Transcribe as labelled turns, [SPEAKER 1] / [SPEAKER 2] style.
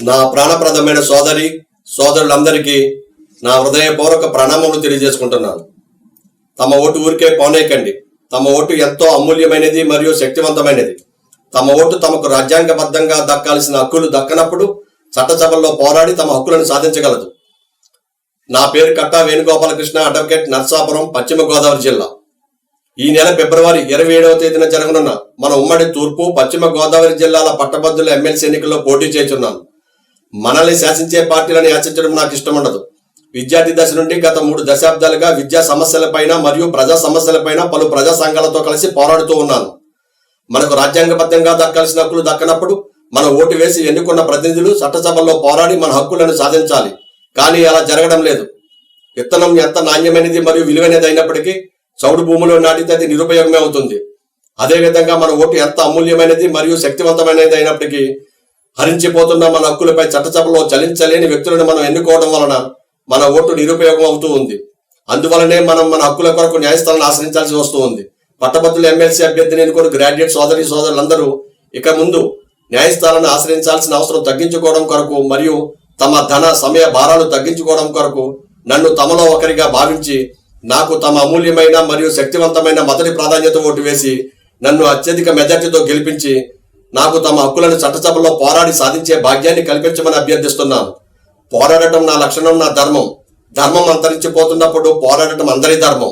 [SPEAKER 1] నా ప్రాణప్రదమైన సోదరులందరికీ నా హృదయపూర్వక ప్రణామములు తెలియజేసుకుంటున్నాను. తమ ఓటు ఊరికే పోనేకండి. తమ ఓటు ఎంతో అమూల్యమైనది మరియు శక్తివంతమైనది. తమ ఓటు తమకు రాజ్యాంగబద్ధంగా దక్కాల్సిన హక్కులు దక్కనప్పుడు చట్టసభల్లో పోరాడి తమ హక్కులను సాధించగలదు. నా పేరు కట్టా వేణుగోపాలకృష్ణ, అడ్వకేట్, నర్సాపురం, పశ్చిమ గోదావరి జిల్లా. ఈ నెల ఫిబ్రవరి 27వ తేదీన జరగనున్న మన ఉమ్మడి తూర్పు, పశ్చిమ గోదావరి జిల్లాల పట్టభద్రుల ఎమ్మెల్సీ ఎన్నికల్లో పోటీ చేస్తున్నాను. మనల్ని శాసించే పార్టీలను యాచించడం నాకు ఇష్టం ఉండదు. విద్యార్థి దశ నుండి గత 3 దశాబ్దాలుగా విద్యా సమస్యలపైన మరియు ప్రజా సమస్యలపైన పలు ప్రజా సంఘాలతో కలిసి పోరాడుతూ ఉన్నాను. మనకు రాజ్యాంగబద్ధంగా దక్కాల్సిన హక్కులు దక్కనప్పుడు మన ఓటు వేసి ఎన్నుకున్న ప్రతినిధులు చట్టసభల్లో పోరాడి మన హక్కులను సాధించాలి. కానీ అలా జరగడం లేదు. విత్తనం ఎంత నాణ్యమైనది మరియు విలువైనది అయినప్పటికీ చౌడు భూమిలో నాటితే అది నిరుపయోగమే అవుతుంది. అదేవిధంగా మన ఓటు ఎంత అమూల్యమైనది మరియు శక్తివంతమైనది అయినప్పటికీ హరించిపోతున్న మన హక్కులపై చట్టసభలో చలించలేని వ్యక్తులను మనం ఎన్నుకోవడం వలన మన ఓటు నిరుపయోగం అవుతూ ఉంది. అందువలనే మనం మన హక్కుల కొరకు న్యాయస్థానాన్ని ఆశ్రయించాల్సి వస్తూ ఉంది. పట్టభద్రుల ఎమ్మెల్సీ అభ్యర్థిని ఎన్నుకుని గ్రాడ్యుయేట్ సోదరులందరూ ఇక ముందు న్యాయస్థానాన్ని ఆశ్రయించాల్సిన అవసరం తగ్గించుకోవడం కొరకు మరియు తమ ధన సమయ భారాలు తగ్గించుకోవడం కొరకు నన్ను తమలో ఒకరిగా భావించి నాకు తమ అమూల్యమైన మరియు శక్తివంతమైన మొదటి ప్రాధాన్యత ఓటు వేసి నన్ను అత్యధిక మెజార్టీతో గెలిపించి నాకు తమ హక్కులను చట్టసభలో పోరాడి సాధించే భాగ్యాన్ని కల్పించమని అభ్యర్థిస్తున్నాను. పోరాడటం నా లక్షణం, నా ధర్మం. ధర్మం అంతరించిపోతున్నప్పుడు పోరాడటం అందరి ధర్మం.